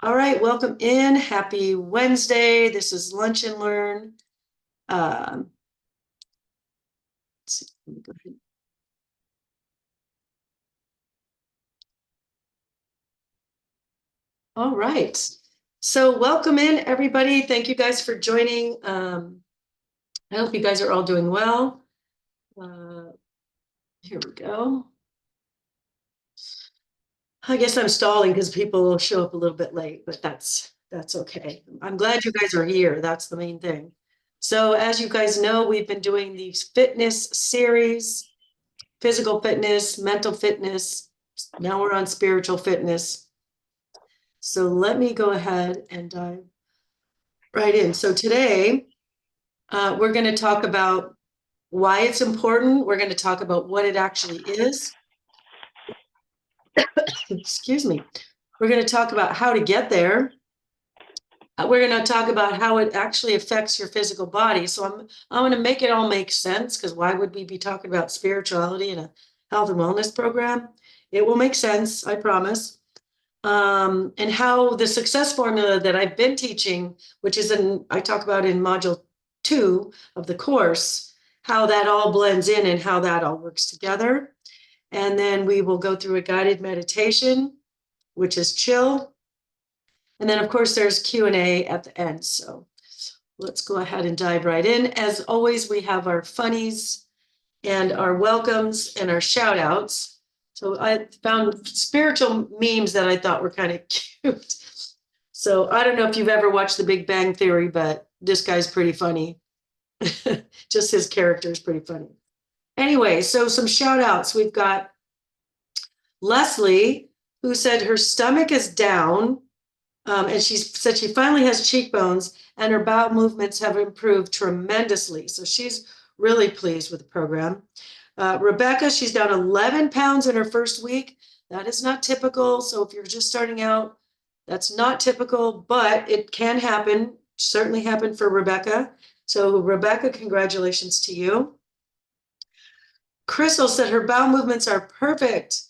All right, welcome in. Happy Wednesday. This is Lunch and Learn. Let's see, let me go ahead. All right. So welcome in, everybody. Thank you guys for joining. I hope you guys are all doing well. Here we go. I guess I'm stalling because people will show up a little bit late, but that's okay. I'm glad you guys are here. That's the main thing. So as you guys know, we've been doing these fitness series, physical fitness, mental fitness. Now we're on spiritual fitness. So let me go ahead and dive right in. So today, we're going to talk about why it's important. We're going to talk about what it actually is. Excuse me. We're going to talk about how to get there. We're going to talk about how it actually affects your physical body. So I'm going to make it all make sense, because why would we be talking about spirituality in a health and wellness program? It will make sense, I promise. And how the success formula that I've been teaching, which is I talk about in module 2 of the course, how that all blends in and how that all works together. And then we will go through a guided meditation, which is chill. And then of course there's Q&A at the end. So let's go ahead and dive right in. As always, we have our funnies and our welcomes and our shout outs. So I found spiritual memes that I thought were kind of cute. So I don't know if you've ever watched The Big Bang Theory, but this guy's pretty funny. Just his character is pretty funny. Anyway, so some shout outs. We've got Leslie, who said her stomach is down. And she said she finally has cheekbones and her bowel movements have improved tremendously. So she's really pleased with the program. Rebecca, she's down 11 pounds in her first week. That is not typical. So if you're just starting out, that's not typical, but it can happen. Certainly happened for Rebecca. So Rebecca, congratulations to you. Crystal said her bowel movements are perfect.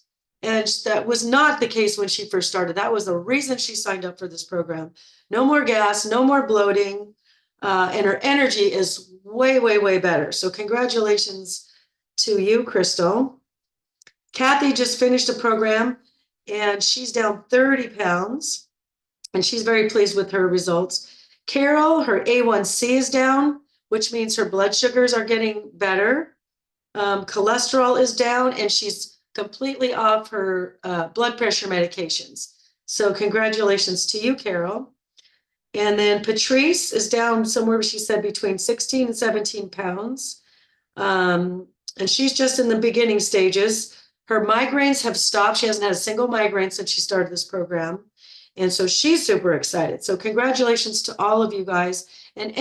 And that was not the case when she first started. That was the reason she signed up for this program. No more gas, no more bloating, and her energy is way, way, way better. So congratulations to you, Crystal. Kathy just finished a program and she's down 30 pounds and she's very pleased with her results. Carol, her A1C is down, which means her blood sugars are getting better. Cholesterol is down and she's completely off her blood pressure medications. So congratulations to you, Carol. And then Patrice is down somewhere, she said, between 16 and 17 pounds. And she's just in the beginning stages. Her migraines have stopped. She hasn't had a single migraine since she started this program. And so she's super excited. So congratulations to all of you guys and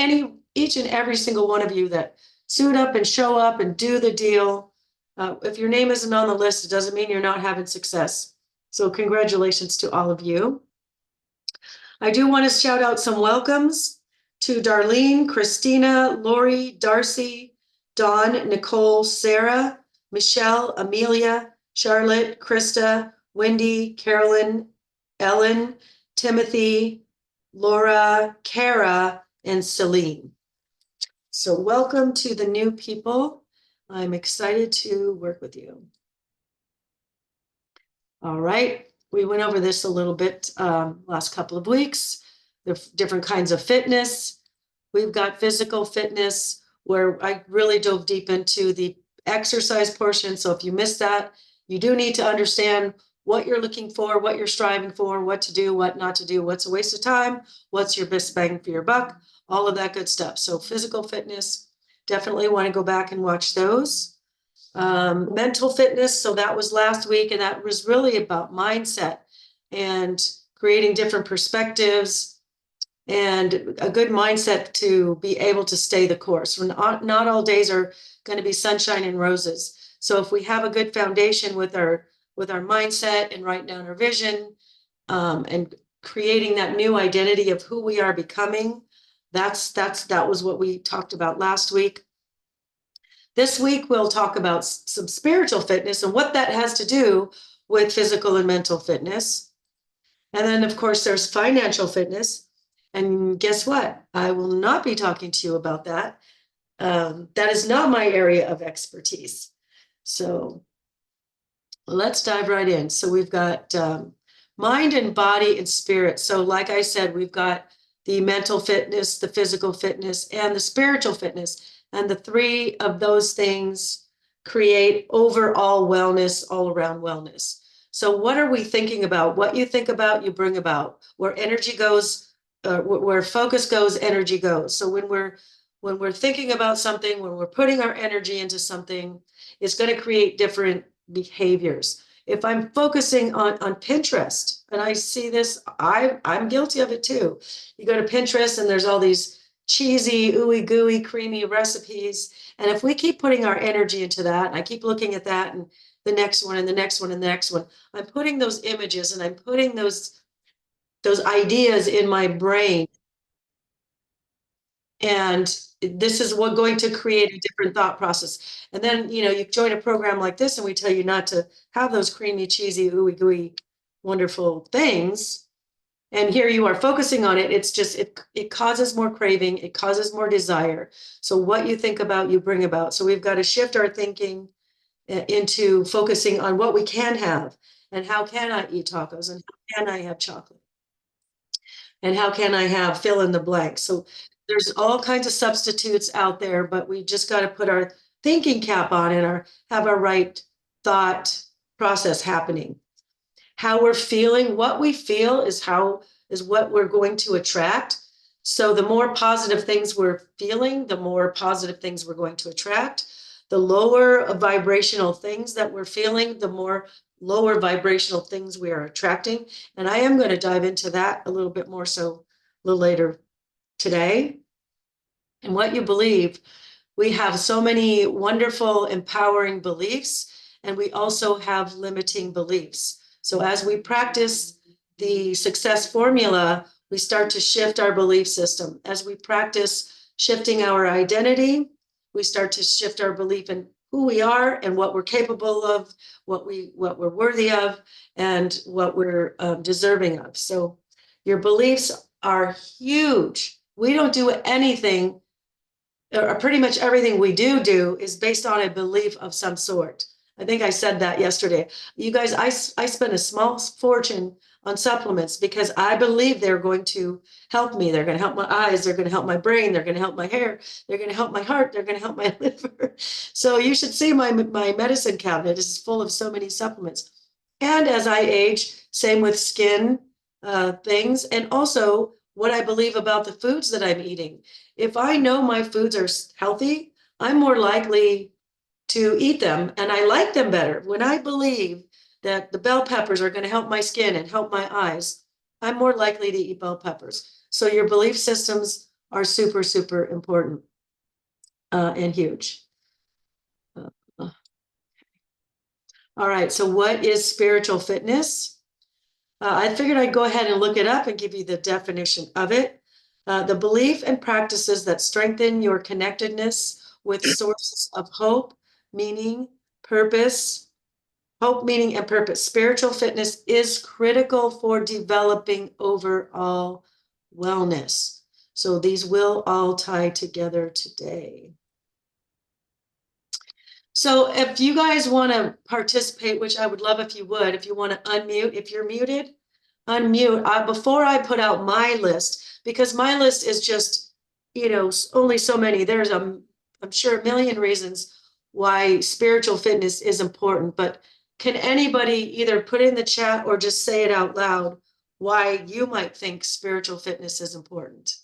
each and every single one of you that suit up and show up and do the deal. If your name isn't on the list, it doesn't mean you're not having success. So congratulations to all of you. I do want to shout out some welcomes to Darlene, Christina, Lori, Darcy, Dawn, Nicole, Sarah, Michelle, Amelia, Charlotte, Krista, Wendy, Carolyn, Ellen, Timothy, Laura, Kara, and Celine. So welcome to the new people. I'm excited to work with you. All right, we went over this a little bit last couple of weeks, the different kinds of fitness. We've got physical fitness where I really dove deep into the exercise portion. So if you missed that, you do need to understand what you're looking for, what you're striving for, what to do, what not to do, what's a waste of time, what's your best bang for your buck, all of that good stuff. So physical fitness, definitely want to go back and watch those. Mental fitness, so that was last week, and that was really about mindset and creating different perspectives and a good mindset to be able to stay the course. Not all days are going to be sunshine and roses. So if we have a good foundation with our mindset and write down our vision, and creating that new identity of who we are becoming, that was what we talked about last week. This week, we'll talk about some spiritual fitness and what that has to do with physical and mental fitness. And then, of course, there's financial fitness. And guess what? I will not be talking to you about that. That is not my area of expertise. So let's dive right in. So we've got mind and body and spirit. So, like I said, we've got the mental fitness, the physical fitness, and the spiritual fitness. And the three of those things create overall wellness, all around wellness. So, what are we thinking about? What you think about, you bring about. Where energy goes, where focus goes, energy goes. So when we're thinking about something, when we're putting our energy into something, it's going to create different behaviors. If I'm focusing on Pinterest, and I see this, I'm guilty of it too. You go to Pinterest and there's all these cheesy, ooey gooey, creamy recipes. And if we keep putting our energy into that, and I keep looking at that and the next one and the next one and the next one, I'm putting those images and I'm putting those ideas in my brain. And this is what going to create a different thought process. And then, you join a program like this and we tell you not to have those creamy, cheesy, ooey gooey, wonderful things. And here you are focusing on it. It's just, it causes more craving. It causes more desire. So what you think about, you bring about. So we've got to shift our thinking into focusing on what we can have and how can I eat tacos and how can I have chocolate and how can I have fill in the blank. So there's all kinds of substitutes out there, but we just got to put our thinking cap on and have our right thought process happening. How we're feeling, what we feel is what we're going to attract. So the more positive things we're feeling, the more positive things we're going to attract. The lower vibrational things that we're feeling, the more lower vibrational things we are attracting. And I am going to dive into that a little bit more so a little later today. And what you believe, we have so many wonderful, empowering beliefs, and we also have limiting beliefs. So as we practice the success formula, we start to shift our belief system. As we practice shifting our identity, we start to shift our belief in who we are and what we're capable of, what we're worthy of, and what we're deserving of. So your beliefs are huge. We don't do anything, or pretty much everything we do is based on a belief of some sort. I think I said that yesterday. You guys, I spent a small fortune on supplements because I believe they're going to help me. They're going to help my eyes. They're going to help my brain. They're going to help my hair. They're going to help my heart. They're going to help my liver. So you should see my medicine cabinet is full of so many supplements. And as I age, same with skin things, and also what I believe about the foods that I'm eating. If I know my foods are healthy, I'm more likely to eat them and I like them better. When I believe that the bell peppers are going to help my skin and help my eyes, I'm more likely to eat bell peppers. So your belief systems are super, super important and huge. All right, so what is spiritual fitness? I figured I'd go ahead and look it up and give you the definition of it. The belief and practices that strengthen your connectedness with sources of hope, meaning, purpose, hope, meaning, and purpose. Spiritual fitness is critical for developing overall wellness. So these will all tie together today. So if you guys want to participate, which I would love if you would, if you want to unmute, if you're muted, unmute before I put out my list, because my list is just, only so many. There's I'm sure a million reasons why spiritual fitness is important, but can anybody either put in the chat or just say it out loud why you might think spiritual fitness is important?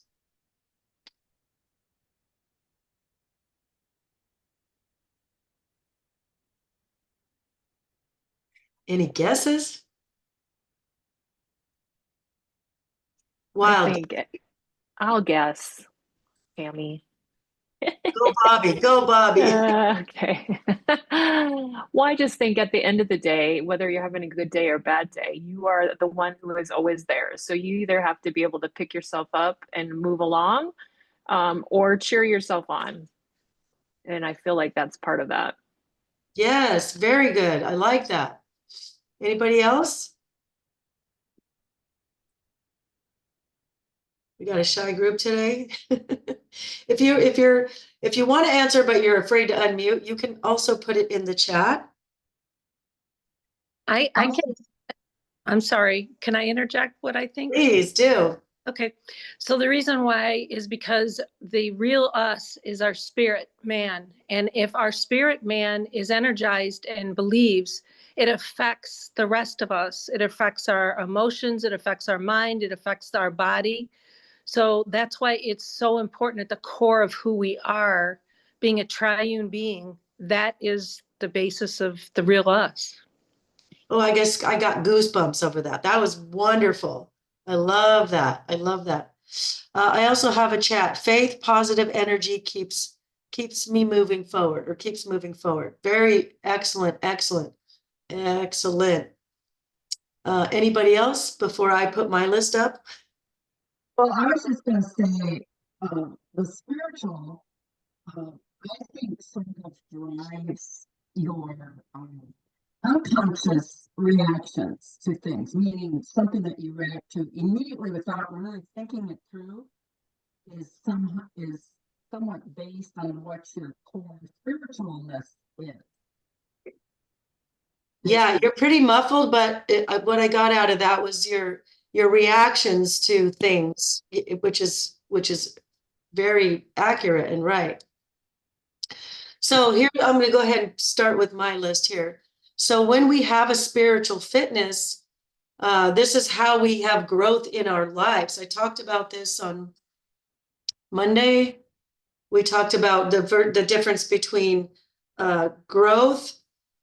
Any guesses? I Wild. think I'll guess, Tammy. Go Bobby, go Bobby. Okay. Well, I just think at the end of the day, whether you're having a good day or bad day, you are the one who is always there. So you either have to be able to pick yourself up and move along, or cheer yourself on. And I feel like that's part of that. Yes, very good. I like that. Anybody else? We got a shy group today. If you want to answer, but you're afraid to unmute, you can also put it in the chat. I can, I'm sorry, can I interject what I think? Please do. Okay, so the reason why is because the real us is our spirit man. And if our spirit man is energized and believes, it affects the rest of us. It affects our emotions, it affects our mind, it affects our body. So that's why it's so important at the core of who we are, being a triune being. That is the basis of the real us. Oh, I guess I got goosebumps over that. That was wonderful. I love that. I love that. I also have a chat. Faith, positive energy keeps me moving forward, or keeps moving forward. Very excellent, excellent, excellent. Anybody else before I put my list up? Well, I was just going to say the spiritual, I think, sort of drives your unconscious reactions to things, meaning something that you react to immediately without really thinking it through is somewhat based on what your core spiritualness is. Yeah, you're pretty muffled, but what I got out of that was your reactions to things, which is very accurate and right. So here, I'm going to go ahead and start with my list here. So when we have a spiritual fitness, this is how we have growth in our lives. I talked about this on Monday. We talked about the difference between growth,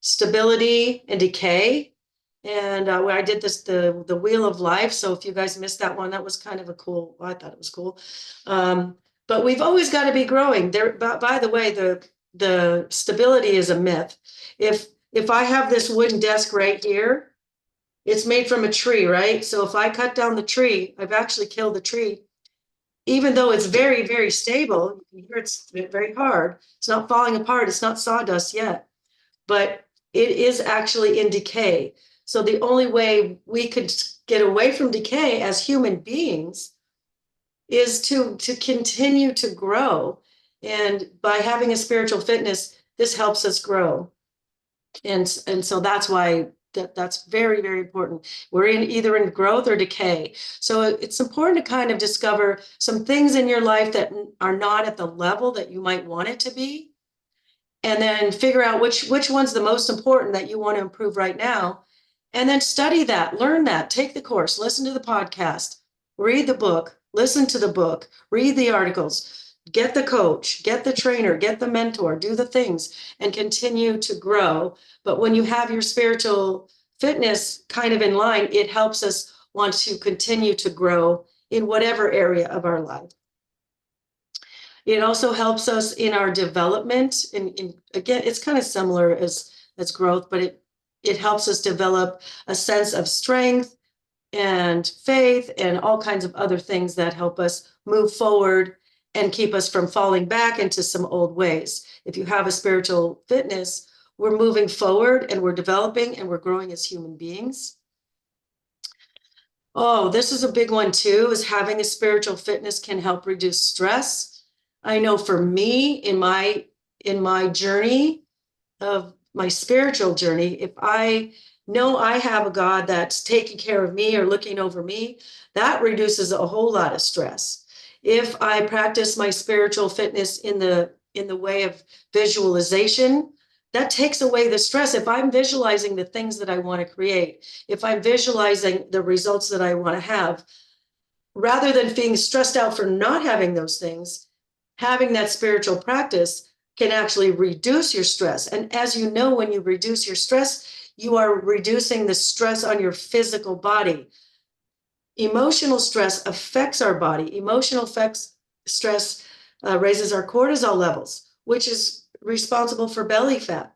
stability, and decay. And where I did this, the wheel of life. So if you guys missed that one, that was kind of a cool, I thought it was cool. But we've always got to be growing. There, by the way, the stability is a myth. If I have this wooden desk right here, it's made from a tree, right? So if I cut down the tree, I've actually killed the tree. Even though it's very, very stable, you can hear it's very hard. It's not falling apart. It's not sawdust yet, but it is actually in decay. So the only way we could get away from decay as human beings is to continue to grow. And by having a spiritual fitness, this helps us grow. And so that's why that's very, very important. We're either in growth or decay. So it's important to kind of discover some things in your life that are not at the level that you might want it to be. And then figure out which one's the most important that you want to improve right now. And then study that, learn that, take the course, listen to the podcast, read the book, listen to the book, read the articles, get the coach, get the trainer, get the mentor, do the things, and continue to grow. But when you have your spiritual fitness kind of in line, it helps us want to continue to grow in whatever area of our life. It also helps us in our development. And again, it's kind of similar as growth, but it helps us develop a sense of strength and faith and all kinds of other things that help us move forward and keep us from falling back into some old ways. If you have a spiritual fitness, we're moving forward and we're developing and we're growing as human beings. Oh, this is a big one too, is having a spiritual fitness can help reduce stress. I know for me, in my journey of my spiritual journey, if I know I have a God that's taking care of me or looking over me, that reduces a whole lot of stress. If I practice my spiritual fitness in the way of visualization, that takes away the stress. If I'm visualizing the things that I want to create, if I'm visualizing the results that I want to have, rather than being stressed out for not having those things, having that spiritual practice can actually reduce your stress. And as you know, when you reduce your stress, you are reducing the stress on your physical body. Emotional stress affects our body. Emotional stress raises our cortisol levels, which is responsible for belly fat.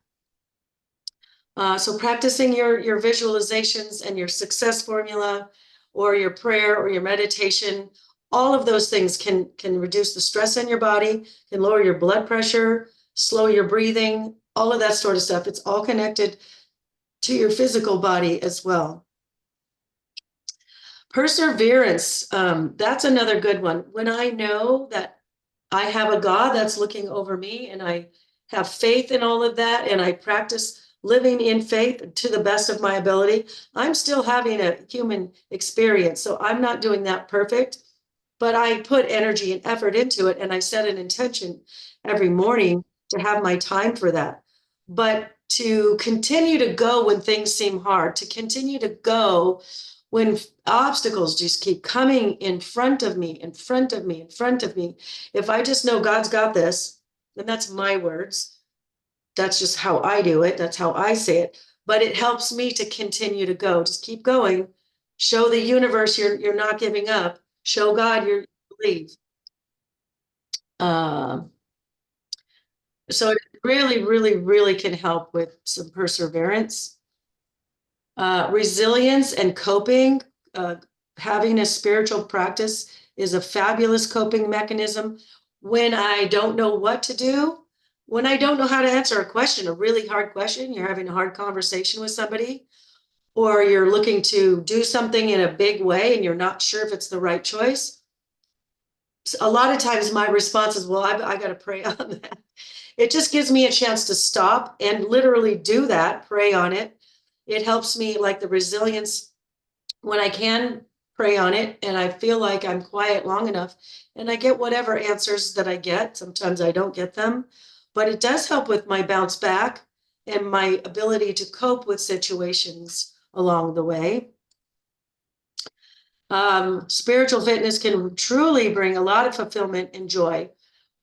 So practicing your visualizations and your success formula or your prayer or your meditation, all of those things can reduce the stress in your body, can lower your blood pressure, slow your breathing, all of that sort of stuff. It's all connected to your physical body as well. Perseverance, that's another good one. When I know that I have a God that's looking over me and I have faith in all of that and I practice living in faith to the best of my ability, I'm still having a human experience. So I'm not doing that perfect, but I put energy and effort into it and I set an intention every morning to have my time for that. But to continue to go when things seem hard, to continue to go when obstacles just keep coming in front of me, in front of me, in front of me. If I just know God's got this, and that's my words, that's just how I do it, that's how I say it, but it helps me to continue to go. Just keep going. Show the universe you're not giving up. Show God you believe. So it really, really, really can help with some perseverance. Resilience and coping. Having a spiritual practice is a fabulous coping mechanism. When I don't know what to do, when I don't know how to answer a question, a really hard question, you're having a hard conversation with somebody, or you're looking to do something in a big way and you're not sure if it's the right choice. A lot of times my response is, well, I got to pray on that. It just gives me a chance to stop and literally do that, pray on it. It helps me, like the resilience, when I can pray on it and I feel like I'm quiet long enough and I get whatever answers that I get. Sometimes I don't get them, but it does help with my bounce back and my ability to cope with situations along the way. Spiritual fitness can truly bring a lot of fulfillment and joy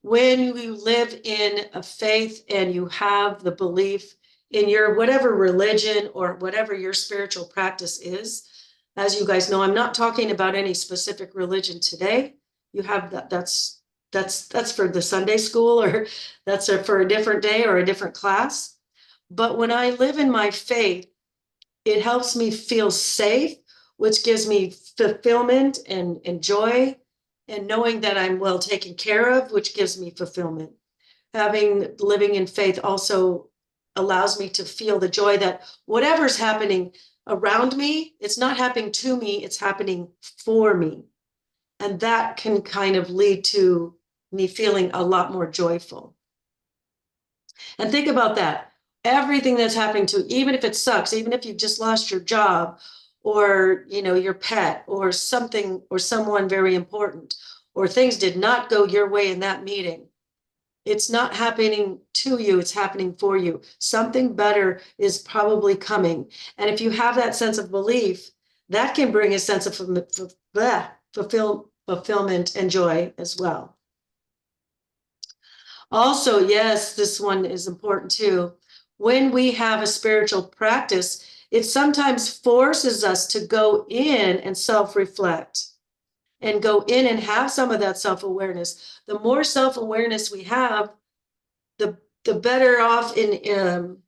when you live in a faith and you have the belief in your whatever religion or whatever your spiritual practice is. As you guys know, I'm not talking about any specific religion today. You have that's for the Sunday school, or that's for a different day or a different class. But when I live in my faith, it helps me feel safe, which gives me fulfillment and joy, and knowing that I'm well taken care of, which gives me fulfillment. Living in faith also allows me to feel the joy that whatever's happening around me, it's not happening to me, it's happening for me. And that can kind of lead to me feeling a lot more joyful. And think about that. Everything that's happening to, even if it sucks, even if you've just lost your job, or your pet, or something, or someone very important, or things did not go your way in that meeting, it's not happening to you, it's happening for you. Something better is probably coming. And if you have that sense of belief, that can bring a sense of fulfillment and joy as well. Also, yes, this one is important too. When we have a spiritual practice, it sometimes forces us to go in and self-reflect and go in and have some of that self-awareness. The more self-awareness we have, the better off the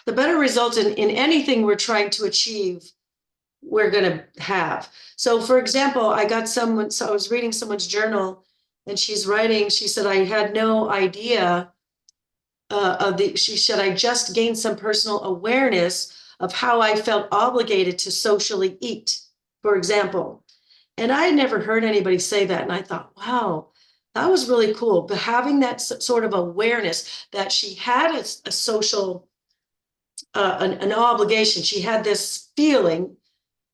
better results in anything we're trying to achieve we're going to have. So for example, I was reading someone's journal and she said, I had no idea she said, I just gained some personal awareness of how I felt obligated to socially eat, for example. And I had never heard anybody say that. And I thought, wow, that was really cool. But having that sort of awareness that she had a social, an obligation, she had this feeling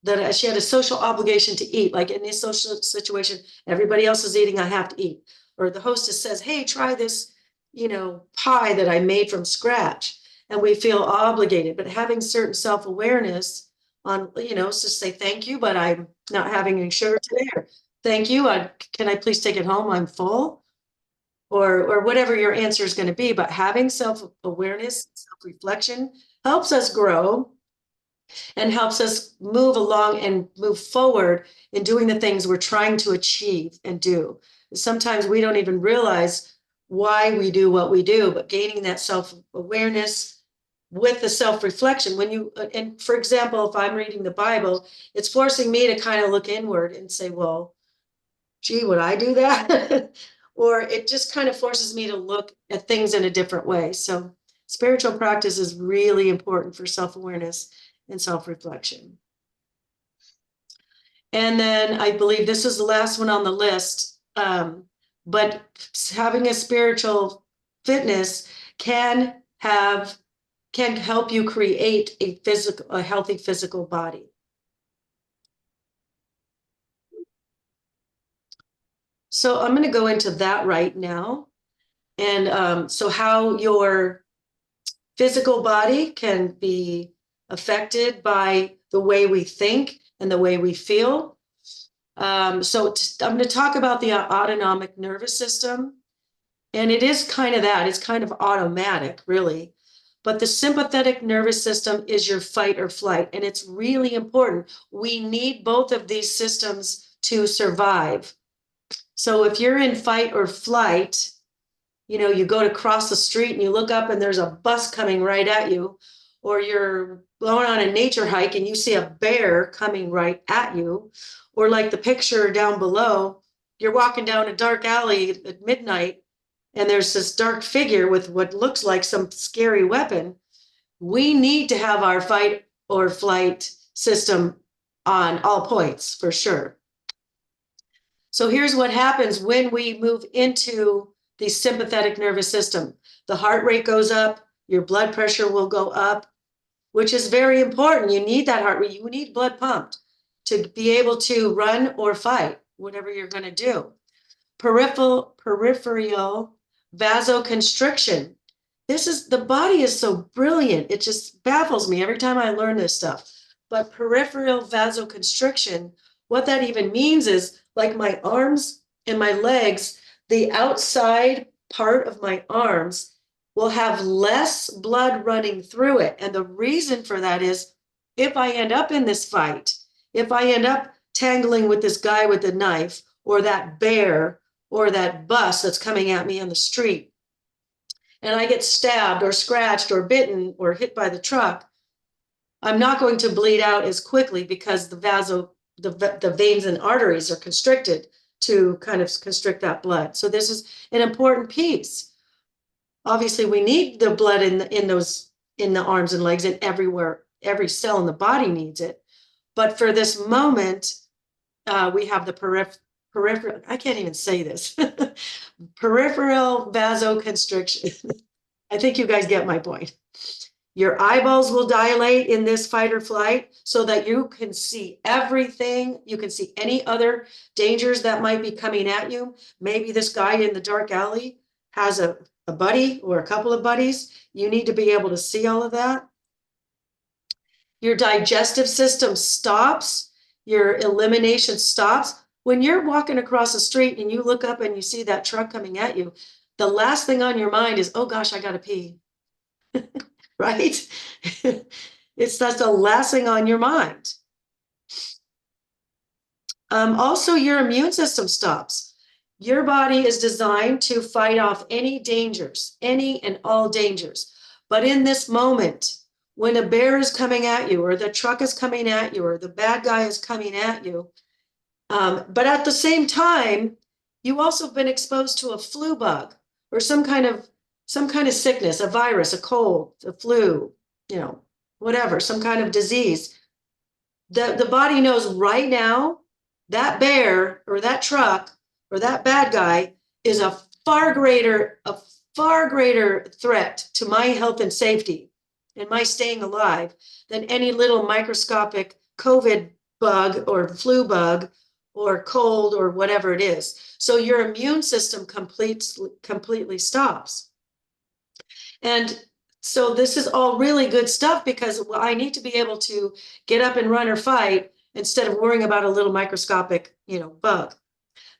that she had a social obligation to eat. Like in this social situation, everybody else is eating, I have to eat. Or the hostess says, hey, try this, pie that I made from scratch. And we feel obligated, but having certain self-awareness on, just say thank you, but I'm not having any sugar today, or thank you, can I please take it home? I'm full, or whatever your answer is going to be. But having self-awareness, self-reflection helps us grow and helps us move along and move forward in doing the things we're trying to achieve and do. Sometimes we don't even realize why we do what we do, but gaining that self-awareness with the self-reflection, and for example, if I'm reading the Bible, it's forcing me to kind of look inward and say, well, gee, would I do that? Or it just kind of forces me to look at things in a different way. So spiritual practice is really important for self-awareness and self-reflection. And then I believe this is the last one on the list. But having a spiritual fitness can help you create a healthy physical body. So I'm going to go into that right now. And so how your physical body can be affected by the way we think and the way we feel. I'm going to talk about the autonomic nervous system. And it is kind of that. It's kind of automatic, really. But the sympathetic nervous system is your fight or flight. And it's really important. We need both of these systems to survive. So if you're in fight or flight, you go to cross the street and you look up and there's a bus coming right at you, or you're going on a nature hike and you see a bear coming right at you, or like the picture down below, you're walking down a dark alley at midnight and there's this dark figure with what looks like some scary weapon. We need to have our fight or flight system on all points for sure. So here's what happens when we move into the sympathetic nervous system. The heart rate goes up, your blood pressure will go up, which is very important. You need that heart rate. You need blood pumped to be able to run or fight, whatever you're going to do. Peripheral vasoconstriction. The body is so brilliant. It just baffles me every time I learn this stuff. But peripheral vasoconstriction, what that even means is like my arms and my legs, the outside part of my arms will have less blood running through it. And the reason for that is if I end up in this fight, if I end up tangling with this guy with the knife or that bear or that bus that's coming at me on the street, and I get stabbed or scratched or bitten or hit by the truck, I'm not going to bleed out as quickly because the veins and arteries are constricted to kind of constrict that blood. So this is an important piece. Obviously, we need the blood in the arms and legs and everywhere. Every cell in the body needs it. But for this moment, we have the peripheral. I can't even say this. Peripheral vasoconstriction. I think you guys get my point. Your eyeballs will dilate in this fight or flight so that you can see everything. You can see any other dangers that might be coming at you. Maybe this guy in the dark alley has a buddy or a couple of buddies. You need to be able to see all of that. Your digestive system stops. Your elimination stops. When you're walking across the street and you look up and you see that truck coming at you, the last thing on your mind is, oh gosh, I gotta pee. Right? That's the last thing on your mind. Also, your immune system stops. Your body is designed to fight off any dangers, any and all dangers. But in this moment, when a bear is coming at you, or the truck is coming at you, or the bad guy is coming at you, but at the same time, you also have been exposed to a flu bug or some kind of sickness, a virus, a cold, a flu, whatever, some kind of disease. The body knows right now that bear or that truck or that bad guy is a far greater threat to my health and safety and my staying alive than any little microscopic COVID bug or flu bug or cold or whatever it is. So your immune system completely stops. And so this is all really good stuff because I need to be able to get up and run or fight instead of worrying about a little microscopic, bug.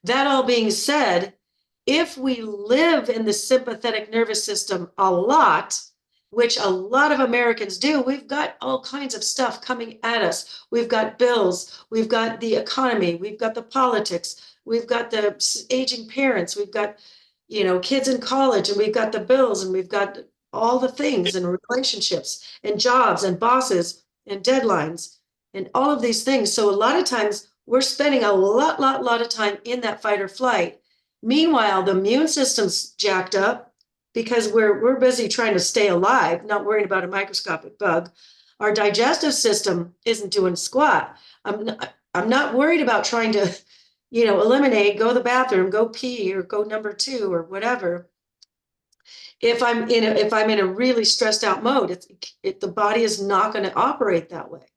That all being said, if we live in the sympathetic nervous system a lot, which a lot of Americans do, we've got all kinds of stuff coming at us. We've got bills, we've got the economy, we've got the politics, we've got the aging parents, we've got, kids in college, and we've got the bills, and we've got all the things and relationships and jobs and bosses and deadlines and all of these things. So a lot of times we're spending a lot of time in that fight or flight. Meanwhile, the immune system's jacked up because we're busy trying to stay alive, not worrying about a microscopic bug. Our digestive system isn't doing squat. I'm not worried about trying to, eliminate, go to the bathroom, go pee, or go number 2 or whatever. If I'm in a really stressed out mode, the body is not going to operate that way.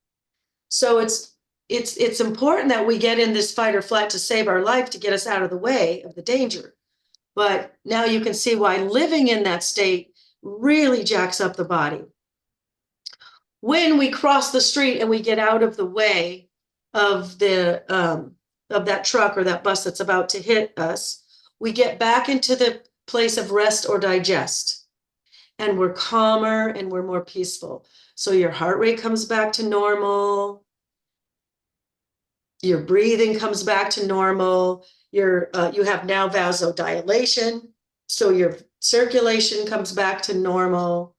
So it's important that we get in this fight or flight to save our life, to get us out of the way of the danger. But now you can see why living in that state really jacks up the body. When we cross the street and we get out of the way of that truck or that bus that's about to hit us, we get back into the place of rest or digest, and we're calmer and we're more peaceful. So your heart rate comes back to normal. Your breathing comes back to normal. You have now vasodilation, so your circulation comes back to normal.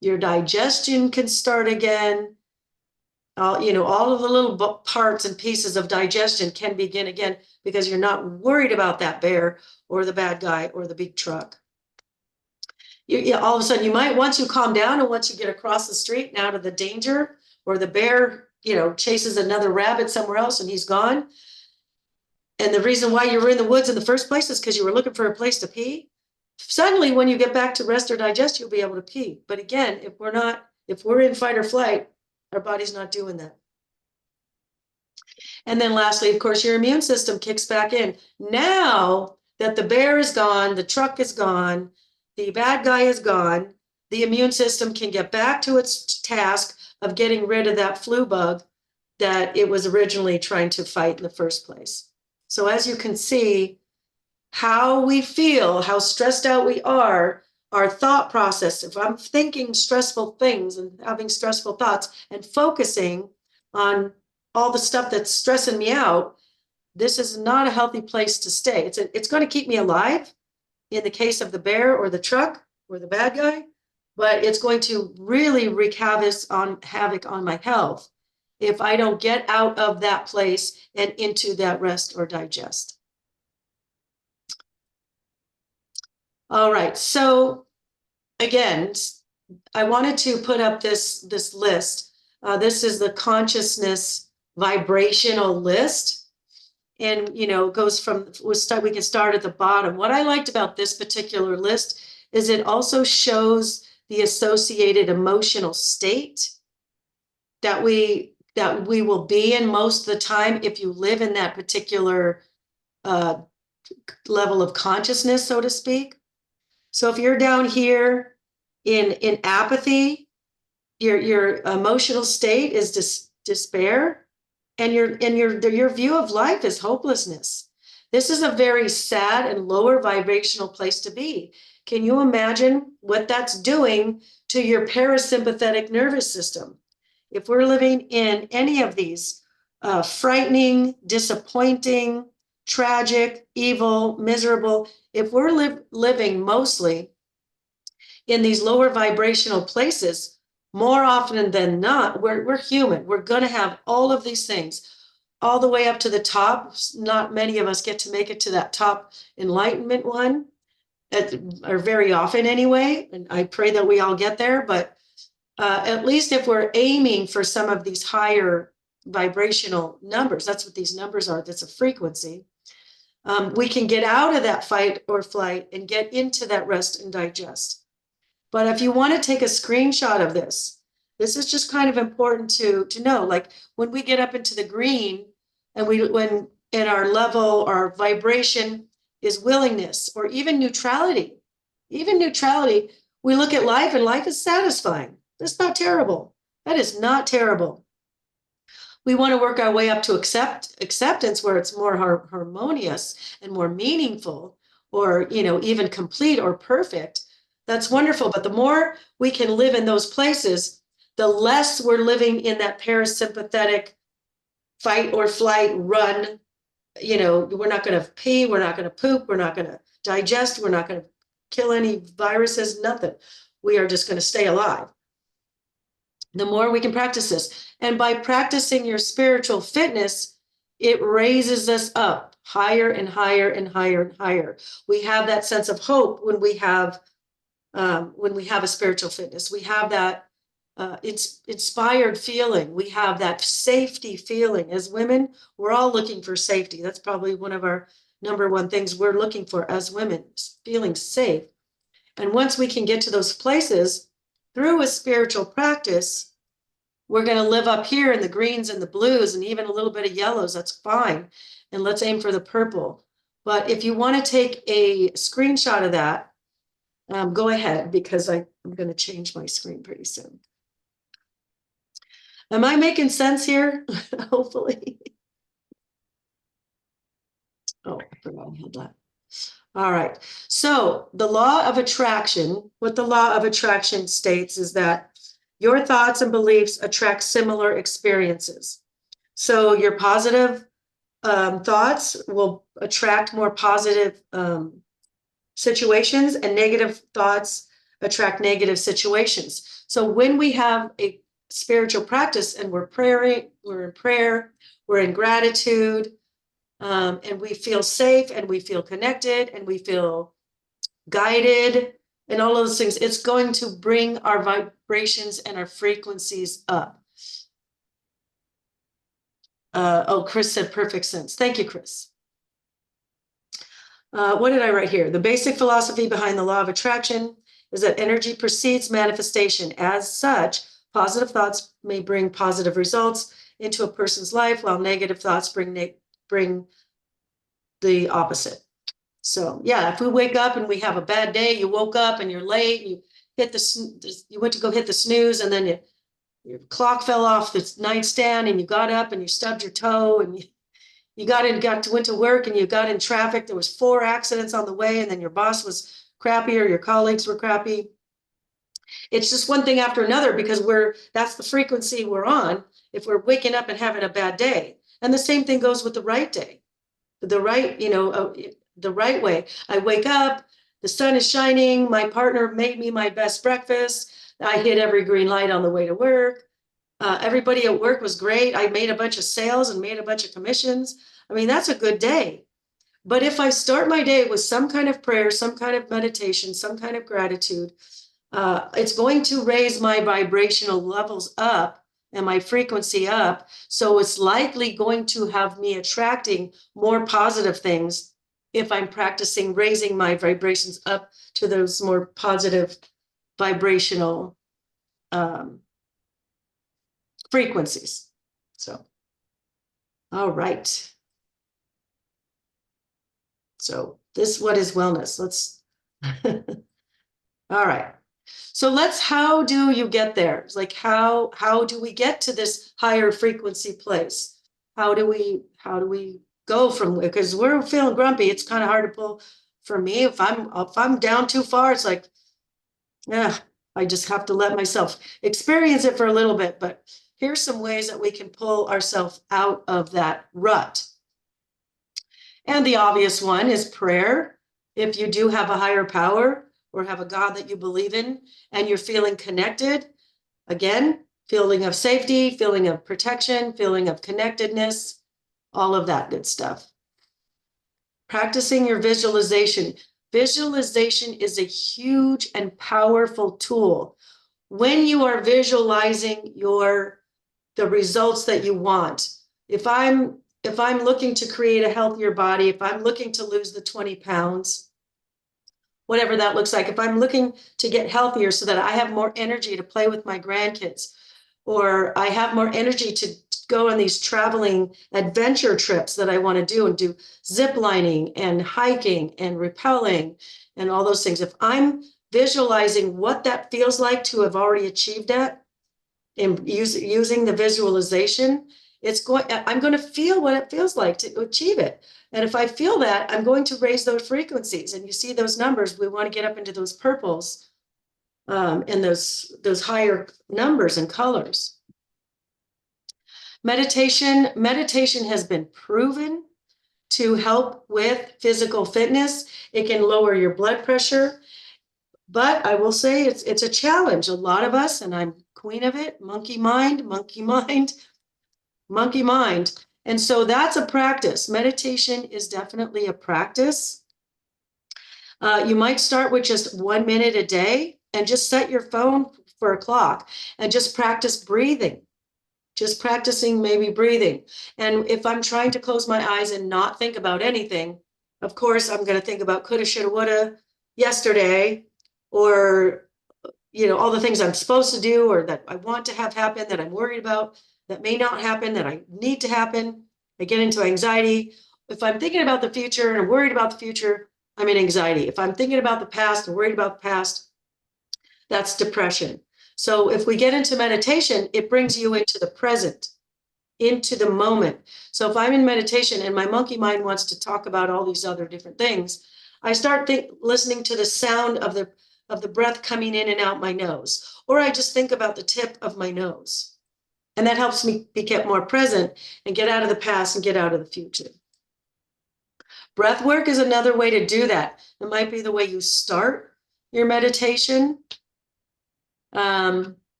Your digestion can start again. All of the little parts and pieces of digestion can begin again, because you're not worried about that bear or the bad guy or the big truck. All of a sudden, once you calm down and once you get across the street and out of the danger, or the bear, chases another rabbit somewhere else and he's gone. And the reason why you were in the woods in the first place is because you were looking for a place to pee. Suddenly, when you get back to rest or digest, you'll be able to pee. But again, if we're in fight or flight, our body's not doing that. And then lastly, of course, your immune system kicks back in. Now that the bear is gone, the truck is gone, the bad guy is gone, the immune system can get back to its task of getting rid of that flu bug that it was originally trying to fight in the first place. So as you can see, how we feel, how stressed out we are, our thought process, if I'm thinking stressful things and having stressful thoughts and focusing on all the stuff that's stressing me out, this is not a healthy place to stay. It's going to keep me alive in the case of the bear or the truck or the bad guy, but it's going to really wreak havoc on my health if I don't get out of that place and into that rest or digest. All right, so again, I wanted to put up this list. This is the consciousness vibrational list, and goes from, we can start at the bottom. What I liked about this particular list is it also shows the associated emotional state that we will be in most of the time if you live in that particular level of consciousness, so to speak. So if you're down here in apathy, your emotional state is despair, and your view of life is hopelessness. This is a very sad and lower vibrational place to be. Can you imagine what that's doing to your parasympathetic nervous system? If we're living in any of these frightening, disappointing, tragic, evil, miserable, if we're living mostly in these lower vibrational places, more often than not, we're human. We're going to have all of these things all the way up to the top. Not many of us get to make it to that top enlightenment one, or very often anyway. And I pray that we all get there. But at least if we're aiming for some of these higher vibrational numbers, that's what these numbers are. That's a frequency. We can get out of that fight or flight and get into that rest and digest. But if you want to take a screenshot of this is just kind of important to know. Like when we get up into the green, and when in our level, our vibration is willingness, or even neutrality. Even neutrality, we look at life, and life is satisfying. That's not terrible. That is not terrible. We want to work our way up to acceptance, where it's more harmonious and more meaningful, or even complete or perfect. That's wonderful. But the more we can live in those places, the less we're living in that parasympathetic fight or flight run. We're not going to pee, we're not going to poop, we're not going to digest, we're not going to kill any viruses, nothing. We are just going to stay alive. The more we can practice this. And by practicing your spiritual fitness, it raises us up higher and higher and higher and higher. We have that sense of hope when we have a spiritual fitness. We have that it's inspired feeling. We have that safety feeling. As women, we're all looking for safety. That's probably one of our number one things we're looking for as women, feeling safe. And once we can get to those places through a spiritual practice, we're going to live up here in the greens and the blues and even a little bit of yellows. That's fine. And let's aim for the purple. But if you want to take a screenshot of that, go ahead, because I'm going to change my screen pretty soon. Am I making sense here? Hopefully. Oh, I forgot I had that. All right. So the law of attraction, what the law of attraction states is that your thoughts and beliefs attract similar experiences. So your positive thoughts will attract more positive situations, and negative thoughts attract negative situations. So when we have a spiritual practice and we're praying, we're in prayer, we're in gratitude, and we feel safe and we feel connected and we feel guided and all those things, it's going to bring our vibrations and our frequencies up. Oh, Chris said perfect sense. Thank you, Chris. What did I write here? The basic philosophy behind the law of attraction is that energy precedes manifestation. As such, positive thoughts may bring positive results into a person's life, while negative thoughts bring the opposite. So yeah, if we wake up and we have a bad day, you woke up and you're late, you went to go hit the snooze, and then your clock fell off the nightstand, and you got up and you stubbed your toe, and went to work, and you got in traffic. There was 4 accidents on the way, and then your boss was crappy or your colleagues were crappy. It's just one thing after another, because that's the frequency we're on if we're waking up and having a bad day. And the same thing goes with the right day, the right way. I wake up, the sun is shining, my partner made me my best breakfast, I hit every green light on the way to work. Everybody at work was great. I made a bunch of sales and made a bunch of commissions. I mean, that's a good day. But if I start my day with some kind of prayer, some kind of meditation, some kind of gratitude, it's going to raise my vibrational levels up and my frequency up. So it's likely going to have me attracting more positive things if I'm practicing raising my vibrations up to those more positive vibrational frequencies. So, all right. So what is wellness? Let's, all right. So how do you get there? It's like, how do we get to this higher frequency place? How do we go from, because we're feeling grumpy. It's kind of hard to pull for me. If I'm down too far, it's like, yeah, I just have to let myself experience it for a little bit. But here's some ways that we can pull ourselves out of that rut. And the obvious one is prayer. If you do have a higher power or have a God that you believe in and you're feeling connected, again, feeling of safety, feeling of protection, feeling of connectedness, all of that good stuff. Practicing your visualization. Visualization is a huge and powerful tool. When you are visualizing the results that you want, if I'm looking to create a healthier body, if I'm looking to lose the 20 pounds, whatever that looks like, if I'm looking to get healthier so that I have more energy to play with my grandkids, or I have more energy to go on these traveling adventure trips that I want to do and do zip lining and hiking and rappelling and all those things. If I'm visualizing what that feels like to have already achieved that and using the visualization, I'm going to feel what it feels like to achieve it. And if I feel that, I'm going to raise those frequencies. And you see those numbers, we want to get up into those purples and those higher numbers and colors. Meditation has been proven to help with physical fitness. It can lower your blood pressure, but I will say it's a challenge. A lot of us, and I'm queen of it, monkey mind. And so that's a practice. Meditation is definitely a practice. You might start with just 1 minute a day and just set your phone for a clock and just practice breathing. Just practicing maybe breathing. And if I'm trying to close my eyes and not think about anything, of course, I'm going to think about coulda, shoulda, woulda yesterday, or, all the things I'm supposed to do or that I want to have happen, that I'm worried about, that may not happen, that I need to happen. I get into anxiety. If I'm thinking about the future and I'm worried about the future, I'm in anxiety. If I'm thinking about the past and worried about the past, that's depression. So if we get into meditation, it brings you into the present, into the moment. So if I'm in meditation and my monkey mind wants to talk about all these other different things, I start listening to the sound of the breath coming in and out my nose, or I just think about the tip of my nose. And that helps me get more present and get out of the past and get out of the future. Breath work is another way to do that. It might be the way you start your meditation.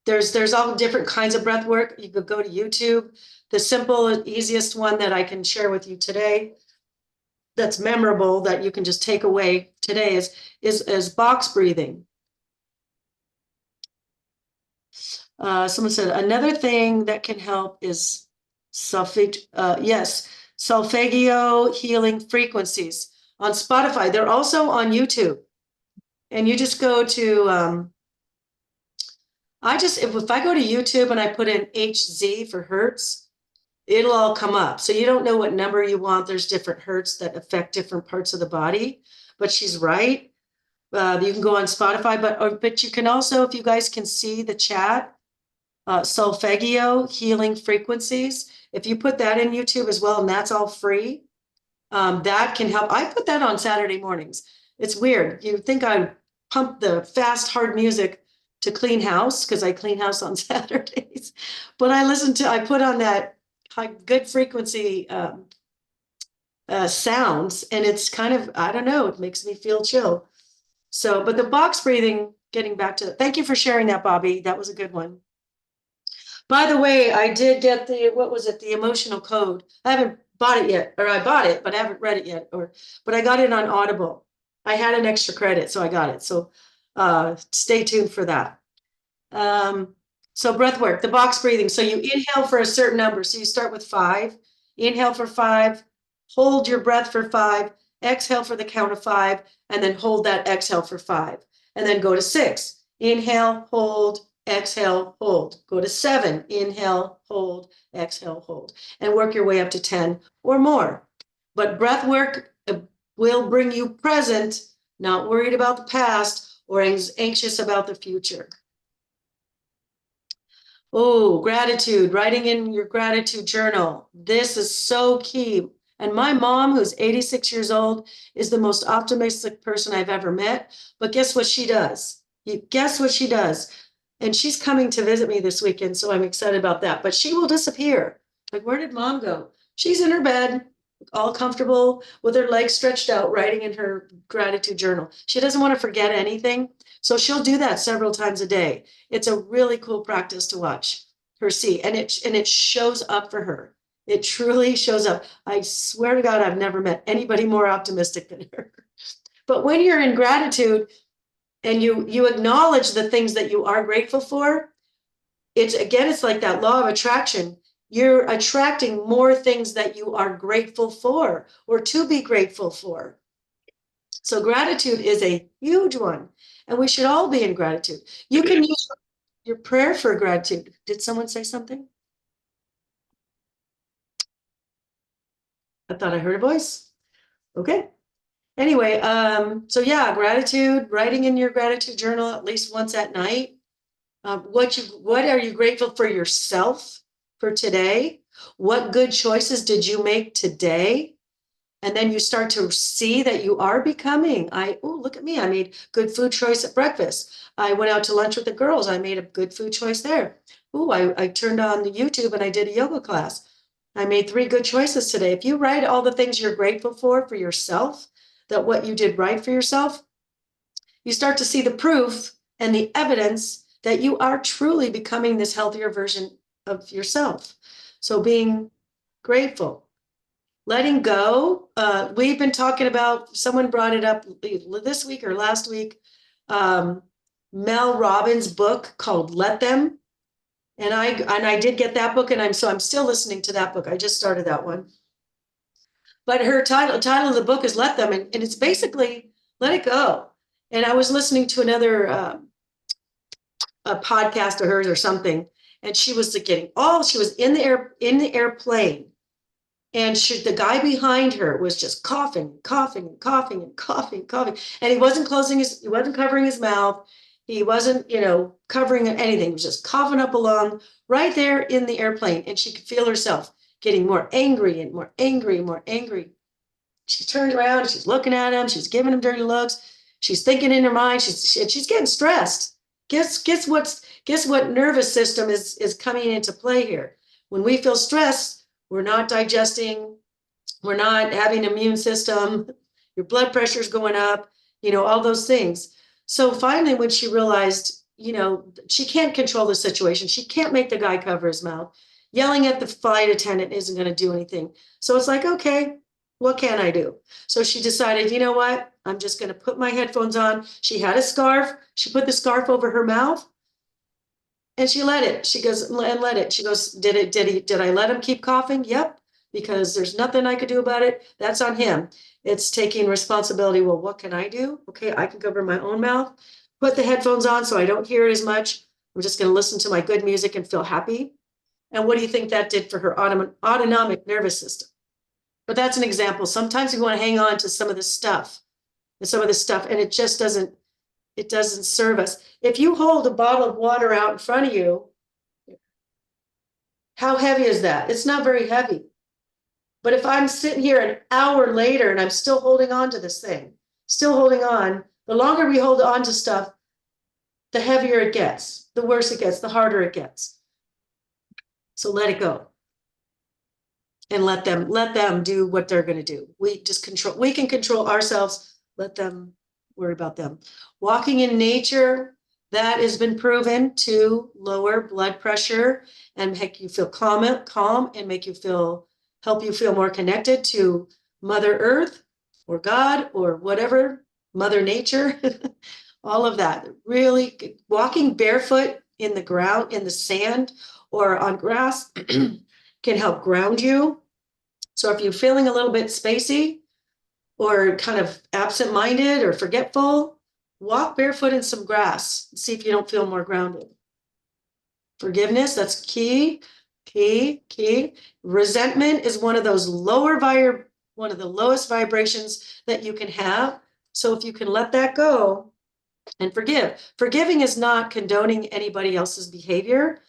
There's all different kinds of breath work. You could go to YouTube. The simple, easiest one that I can share with you today, that's memorable, that you can just take away today, is box breathing. Someone said another thing that can help is solfeggio healing frequencies on Spotify. They're also on YouTube. And you just go to, if I go to YouTube and I put in HZ for Hertz, it'll all come up. So you don't know what number you want. There's different Hertz that affect different parts of the body, but she's right. You can go on Spotify, but you can also, if you guys can see the chat, solfeggio healing frequencies. If you put that in YouTube as well, and that's all free, that can help. I put that on Saturday mornings. It's weird. You think I pump the fast, hard music to clean house because I clean house on Saturdays, but I put on that high, good frequency sounds, and it's kind of, I don't know, it makes me feel chill. So, but the box breathing, getting back to it, thank you for sharing that, Bobby. That was a good one. By the way, I did get the emotional code. I haven't bought it yet, or I bought it, but I haven't read it yet, but I got it on Audible. I had an extra credit, so I got it. So stay tuned for that. So breath work, the box breathing. So you inhale for a certain number. So you start with 5, inhale for 5, hold your breath for 5, exhale for the count of 5, and then hold that exhale for 5, and then go to 6, inhale, hold, exhale, hold. Go to 7, inhale, hold, exhale, hold, and work your way up to 10 or more. But breath work will bring you present, not worried about the past or anxious about the future. Oh, gratitude, writing in your gratitude journal. This is so key. And my mom, who's 86 years old, is the most optimistic person I've ever met. But guess what she does? Guess what she does? And she's coming to visit me this weekend, so I'm excited about that. But she will disappear. Like, where did mom go? She's in her bed, all comfortable with her legs stretched out, writing in her gratitude journal. She doesn't want to forget anything. So she'll do that several times a day. It's a really cool practice to watch her see. And it shows up for her. It truly shows up. I swear to God, I've never met anybody more optimistic than her. But when you're in gratitude and you acknowledge the things that you are grateful for, it's like that law of attraction. You're attracting more things that you are grateful for or to be grateful for. So gratitude is a huge one, and we should all be in gratitude. You can use your prayer for gratitude. Did someone say something? I thought I heard a voice. Okay. Anyway, so yeah, gratitude, writing in your gratitude journal at least once at night. What are you grateful for yourself for today? What good choices did you make today? And then you start to see that you are becoming. Look at me. I made good food choice at breakfast. I went out to lunch with the girls. I made a good food choice there. I turned on the YouTube and I did a yoga class. I made 3 good choices today. If you write all the things you're grateful for yourself, that what you did right for yourself, you start to see the proof and the evidence that you are truly becoming this healthier version of yourself. So being grateful. Letting go. We've been talking about, someone brought it up this week or last week, Mel Robbins' book called Let Them. And I did get that book, and I'm still listening to that book. I just started that one. But her title of the book is Let Them, and it's basically let it go. And I was listening to another a podcast of hers or something, and she was in the airplane, and the guy behind her was just coughing, coughing, and coughing, and coughing, coughing, and he wasn't covering his mouth. He wasn't, covering anything. He was just coughing up a lung right there in the airplane. And she could feel herself getting more angry and more angry and more angry. She turned around and she's looking at him. She's giving him dirty looks. She's thinking in her mind. She's getting stressed. Guess what nervous system is coming into play here? When we feel stressed, we're not digesting. We're not having an immune system. Your blood pressure's going up, all those things. So finally, when she realized, she can't control the situation, she can't make the guy cover his mouth. Yelling at the flight attendant isn't going to do anything. So it's like, okay, what can I do? So she decided, you know what? I'm just going to put my headphones on. She had a scarf. She put the scarf over her mouth and she let it. She goes, and let it. She goes, did I let him keep coughing? Yep. Because there's nothing I could do about it. That's on him. It's taking responsibility. Well, what can I do? Okay, I can cover my own mouth, put the headphones on so I don't hear it as much. I'm just going to listen to my good music and feel happy. And what do you think that did for her autonomic nervous system? But that's an example. Sometimes we want to hang on to some of this stuff, and it just doesn't serve us. If you hold a bottle of water out in front of you, how heavy is that? It's not very heavy. But if I'm sitting here an hour later and I'm still holding on to this thing, still holding on, the longer we hold on to stuff, the heavier it gets, the worse it gets, the harder it gets. So let it go. And let them do what they're going to do. We can control ourselves. Let them worry about them. Walking in nature, that has been proven to lower blood pressure and make you feel calm and help you feel more connected to Mother Earth or God or whatever, Mother Nature, all of that. Really walking barefoot in the ground, in the sand or on grass can help ground you. So if you're feeling a little bit spacey or kind of absent-minded or forgetful, walk barefoot in some grass and see if you don't feel more grounded. Forgiveness, that's key. Resentment is one of the lowest vibrations that you can have. So if you can let that go and forgiving is not condoning anybody else's behavior.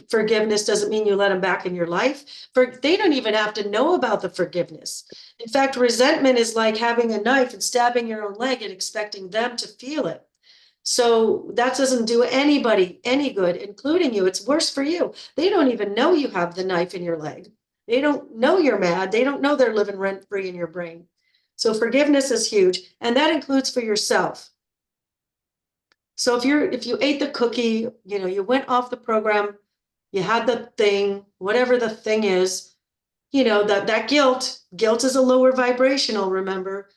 Forgiveness doesn't mean you let them back in your life. They don't even have to know about the forgiveness. In fact, resentment is like having a knife and stabbing your own leg and expecting them to feel it. So that doesn't do anybody any good, including you. It's worse for you. They don't even know you have the knife in your leg. They don't know you're mad. They don't know they're living rent-free in your brain. So forgiveness is huge, and that includes for yourself. So if you ate the cookie, you went off the program, you had the thing, whatever the thing is, that guilt is a lower vibrational, remember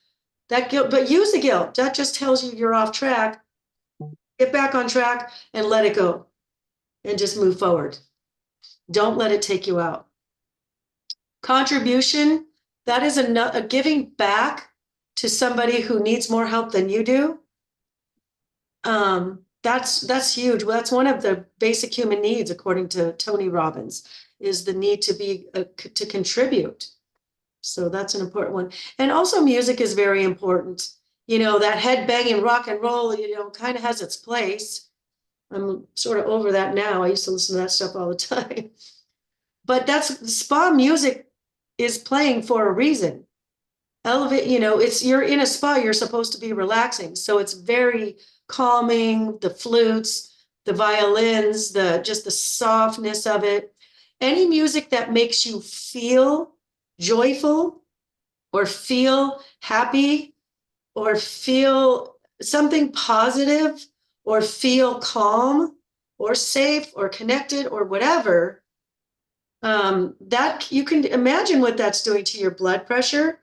that guilt, but use the guilt. That just tells you you're off track. Get back on track and let it go and just move forward. Don't let it take you out. Contribution, that is a giving back to somebody who needs more help than you do. That's huge. Well, that's one of the basic human needs, according to Tony Robbins, is the need to contribute. So that's an important one. And also music is very important. That head banging rock and roll, kind of has its place. I'm sort of over that now. I used to listen to that stuff all the time. But spa music is playing for a reason. Elevate, you're in a spa, you're supposed to be relaxing. So it's very calming, the flutes, the violins, just the softness of it. Any music that makes you feel joyful or feel happy or feel something positive or feel calm or safe or connected or whatever, that you can imagine what that's doing to your blood pressure,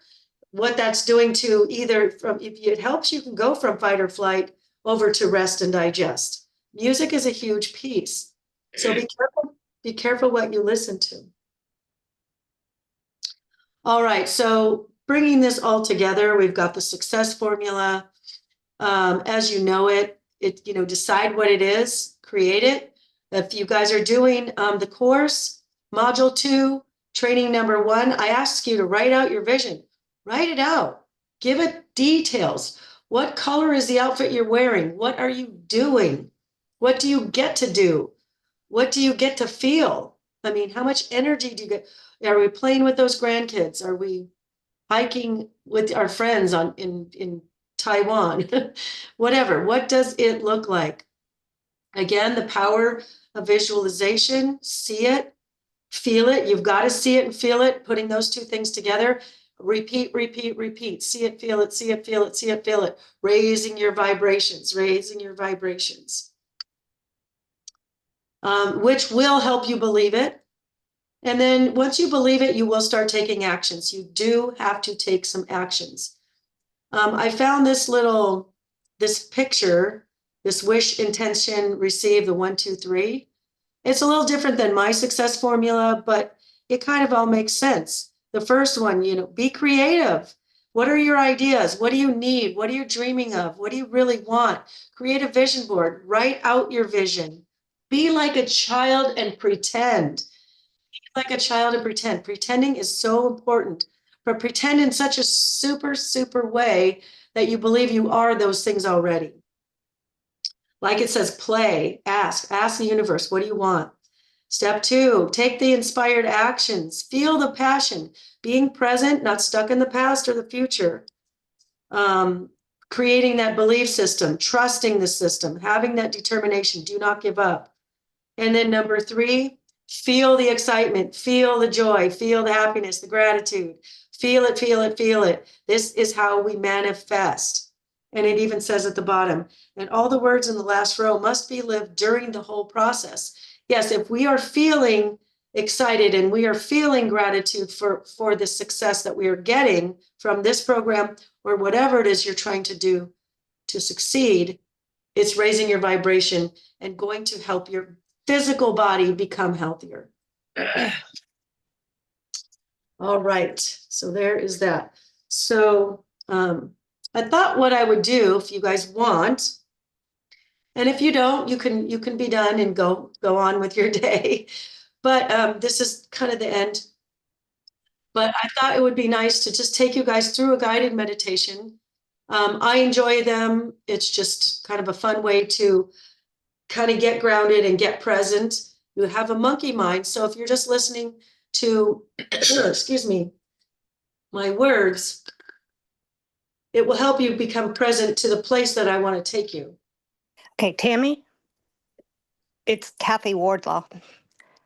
what that's doing to if it helps, you can go from fight or flight over to rest and digest. Music is a huge piece. So be careful what you listen to. All right, so bringing this all together, we've got the success formula. As you know it, decide what it is, create it. If you guys are doing the course, module 2, training number 1, I ask you to write out your vision. Write it out. Give it details. What color is the outfit you're wearing? What are you doing? What do you get to do? What do you get to feel? I mean, how much energy do you get? Are we playing with those grandkids? Are we hiking with our friends in Taiwan? Whatever. What does it look like? Again, the power of visualization. See it, feel it. You've got to see it and feel it. Putting those two things together. Repeat, repeat, repeat. See it, feel it, see it, feel it, see it, feel it. Raising your vibrations, raising your vibrations. Which will help you believe it. And then once you believe it, you will start taking actions. You do have to take some actions. I found this picture, this wish, intention, receive, the 1, 2, 3. It's a little different than my success formula, but it kind of all makes sense. The first one, be creative. What are your ideas? What do you need? What are you dreaming of? What do you really want? Create a vision board. Write out your vision. Be like a child and pretend. Be like a child and pretend. Pretending is so important, but pretend in such a super, super way that you believe you are those things already. Like it says, play, ask the universe, what do you want? Step 2, take the inspired actions, feel the passion, being present, not stuck in the past or the future. Creating that belief system, trusting the system, having that determination, do not give up. And then number 3, feel the excitement, feel the joy, feel the happiness, the gratitude, feel it, feel it, feel it. This is how we manifest. And it even says at the bottom, and all the words in the last row must be lived during the whole process. Yes, if we are feeling excited and we are feeling gratitude for the success that we are getting from this program or whatever it is you're trying to do to succeed, it's raising your vibration and going to help your physical body become healthier. All right, so there is that. So I thought what I would do, if you guys want, and if you don't, you can be done and go on with your day. But this is kind of the end. But I thought it would be nice to just take you guys through a guided meditation. I enjoy them. It's just kind of a fun way to kind of get grounded and get present. You have a monkey mind. So if you're just listening to, excuse me, my words, it will help you become present to the place that I want to take you. Okay, Tammy, it's Kathy Wardlaw.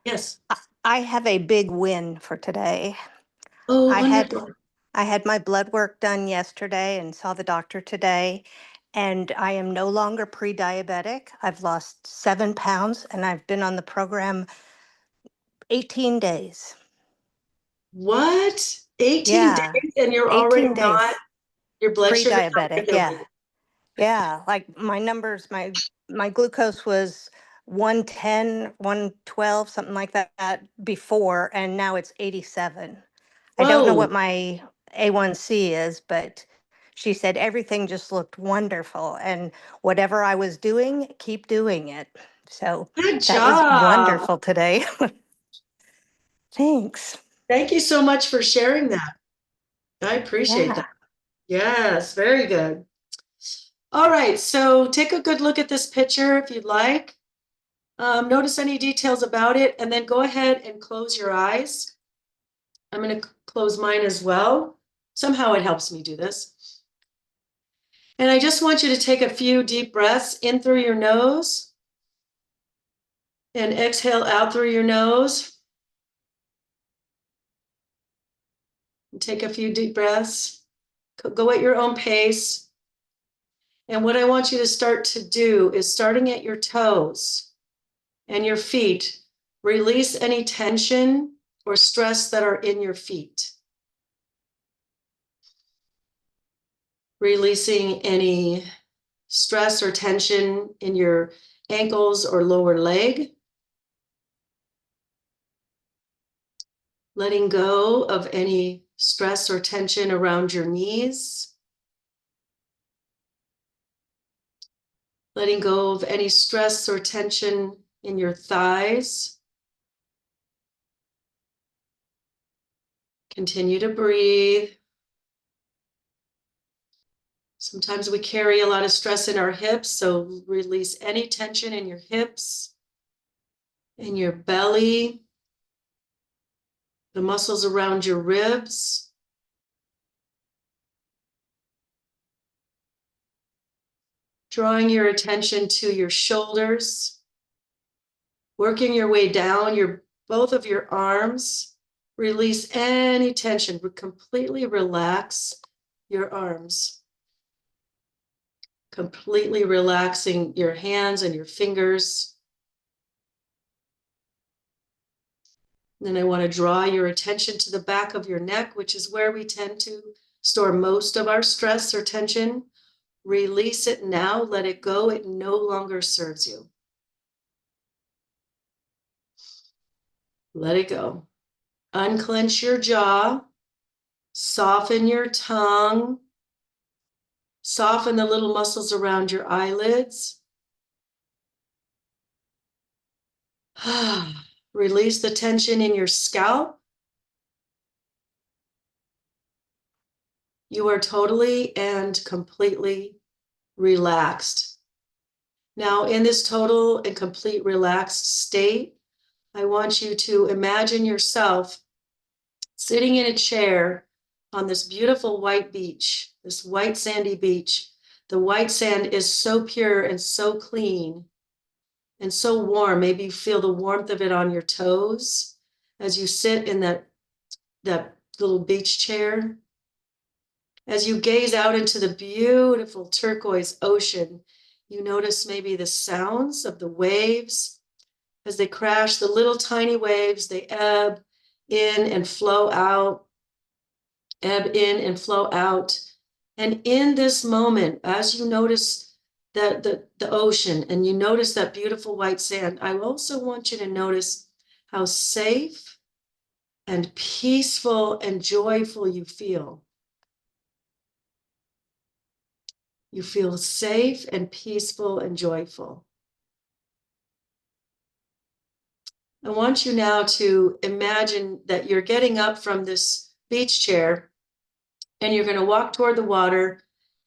Yes. I have a big win for today. Oh, I wonderful. had my blood work done yesterday and saw the doctor today, and I am no longer pre-diabetic. I've lost 7 pounds and I've been on the program 18 days. What? 18 Yeah, days and you're 18 already days. not, your blood sugar not Pre-diabetic, yeah. regulated. Yeah, like my numbers, my glucose was 110, 112, something like that before, and now it's 87. I don't know Whoa. what my A1C is, but she said everything just looked wonderful, and whatever I was doing, keep doing it. So Good that was job. wonderful today. Thanks. Thank you so much for sharing that. I appreciate Yeah. that. Yes, very good. All right, so take a good look at this picture if you'd like. Notice any details about it, and then go ahead and close your eyes. I'm going to close mine as well. Somehow it helps me do this. And I just want you to take a few deep breaths in through your nose and exhale out through your nose. And take a few deep breaths. Go at your own pace. And what I want you to start to do is, starting at your toes and your feet, release any tension or stress that are in your feet. Releasing any stress or tension in your ankles or lower leg. Letting go of any stress or tension around your knees. Letting go of any stress or tension in your thighs. Continue to breathe. Sometimes we carry a lot of stress in our hips, so release any tension in your hips, in your belly, the muscles around your ribs. Drawing your attention to your shoulders, working your way down both of your arms. Release any tension, but completely relax your arms. Completely relaxing your hands and your fingers. Then I want to draw your attention to the back of your neck, which is where we tend to store most of our stress or tension. Release it now, let it go. It no longer serves you. Let it go. Unclench your jaw, soften your tongue, soften the little muscles around your eyelids. Release the tension in your scalp. You are totally and completely relaxed. Now, in this total and complete relaxed state, I want you to imagine yourself sitting in a chair on this beautiful white beach, this white sandy beach. The white sand is so pure and so clean and so warm. Maybe you feel the warmth of it on your toes as you sit in that little beach chair. As you gaze out into the beautiful turquoise ocean, you notice maybe the sounds of the waves as they crash, the little tiny waves, they ebb in and flow out, ebb in and flow out. And in this moment, as you notice the ocean and you notice that beautiful white sand, I also want you to notice how safe and peaceful and joyful you feel. You feel safe and peaceful and joyful. I want you now to imagine that you're getting up from this beach chair and you're going to walk toward the water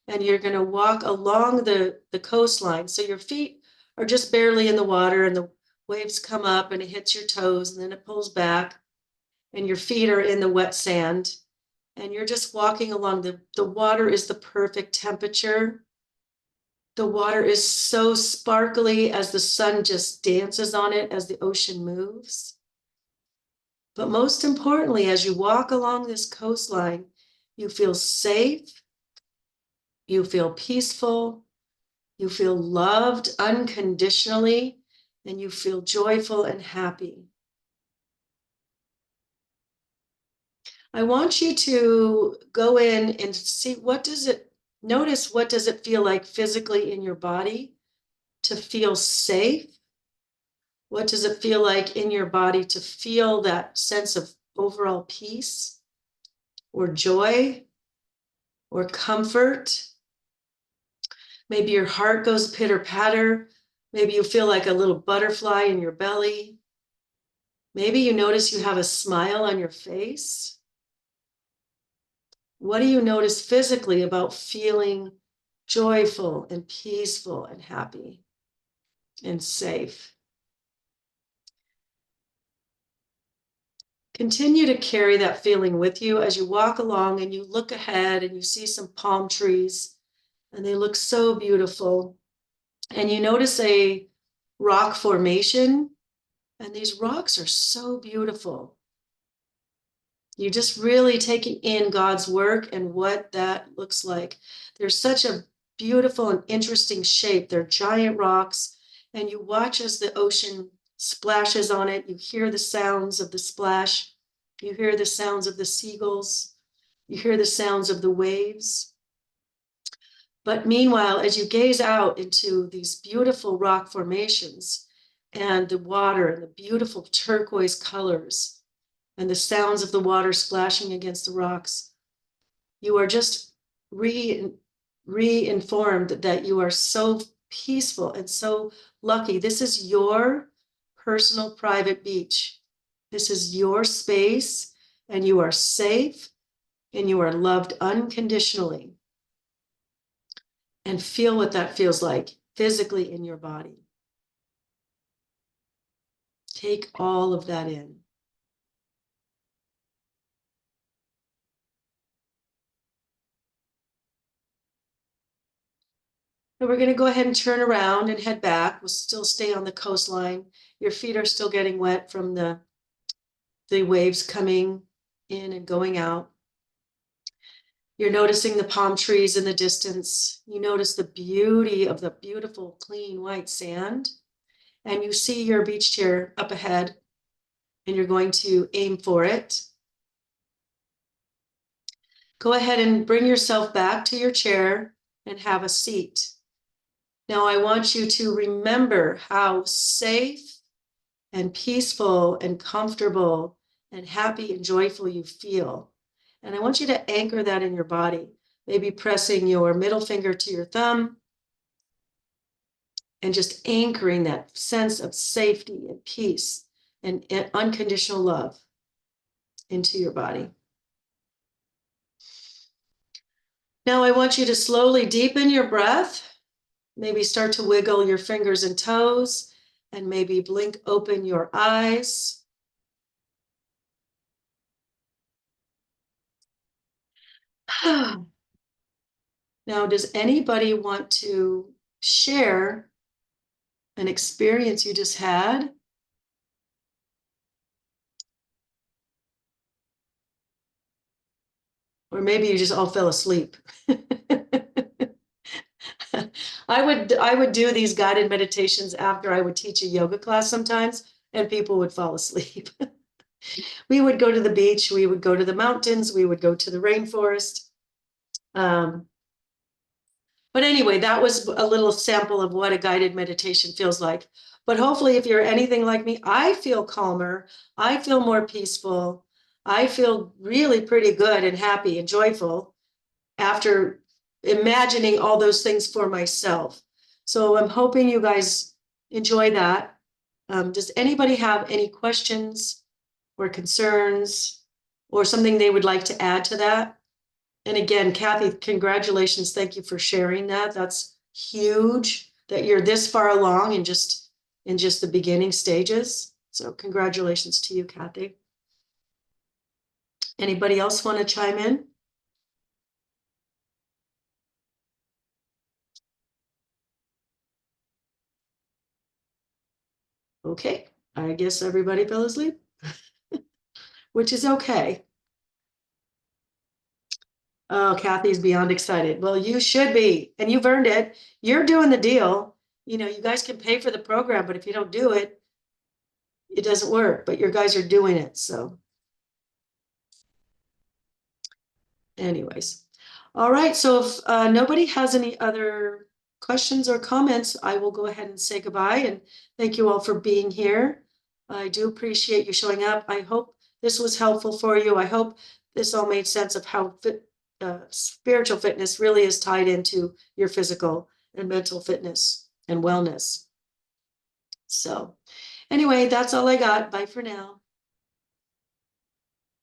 and you're going to walk along the coastline. So your feet are just barely in the water and the waves come up and it hits your toes and then it pulls back and your feet are in the wet sand and you're just walking along. The water is the perfect temperature. The water is so sparkly as the sun just dances on it as the ocean moves. But most importantly, as you walk along this coastline, you feel safe, you feel peaceful, you feel loved unconditionally, and you feel joyful and happy. I want you to go in and see notice what does it feel like physically in your body to feel safe? What does it feel like in your body to feel that sense of overall peace or joy or comfort? Maybe your heart goes pitter-patter. Maybe you feel like a little butterfly in your belly. Maybe you notice you have a smile on your face. What do you notice physically about feeling joyful and peaceful and happy and safe? Continue to carry that feeling with you as you walk along and you look ahead and you see some palm trees and they look so beautiful. And you notice a rock formation and these rocks are so beautiful. You're just really taking in God's work and what that looks like. They're such a beautiful and interesting shape. They're giant rocks, and you watch as the ocean splashes on it. You hear the sounds of the splash. You hear the sounds of the seagulls. You hear the sounds of the waves. But meanwhile, as you gaze out into these beautiful rock formations and the water and the beautiful turquoise colors and the sounds of the water splashing against the rocks, you are just re-informed that you are so peaceful and so lucky. This is your personal private beach. This is your space, and you are safe and you are loved unconditionally. And feel what that feels like physically in your body. Take all of that in. And we're going to go ahead and turn around and head back. We'll still stay on the coastline. Your feet are still getting wet from the waves coming in and going out. You're noticing the palm trees in the distance. You notice the beauty of the beautiful, clean, white sand. And you see your beach chair up ahead, and you're going to aim for it. Go ahead and bring yourself back to your chair and have a seat. Now, I want you to remember how safe and peaceful and comfortable and happy and joyful you feel. And I want you to anchor that in your body, maybe pressing your middle finger to your thumb and just anchoring that sense of safety and peace and unconditional love into your body. Now I want you to slowly deepen your breath. Maybe start to wiggle your fingers and toes, and maybe blink open your eyes. Now, does anybody want to share an experience you just had? Or maybe you just all fell asleep. I would do these guided meditations after I would teach a yoga class sometimes, and people would fall asleep. We would go to the beach, we would go to the mountains, we would go to the rainforest. But anyway, that was a little sample of what a guided meditation feels like. But hopefully, if you're anything like me, I feel calmer, I feel more peaceful, I feel really pretty good and happy and joyful after imagining all those things for myself. So I'm hoping you guys enjoy that. Does anybody have any questions or concerns or something they would like to add to that? And again, Kathy, congratulations. Thank you for sharing that. That's huge that you're this far along in just the beginning stages. So congratulations to you, Kathy. Anybody else want to chime in? Okay, I guess everybody fell asleep, which is okay. Oh, Kathy's beyond excited. Well, you should be, and you've earned it. You're doing the deal. You know, you guys can pay for the program, but if you don't do it, it doesn't work, but your guys are doing it. So anyways, all right. So if nobody has any other questions or comments, I will go ahead and say goodbye. And thank you all for being here. I do appreciate you showing up. I hope this was helpful for you. I hope this all made sense of how spiritual fitness really is tied into your physical and mental fitness and wellness. So anyway, that's all I got. Bye for now.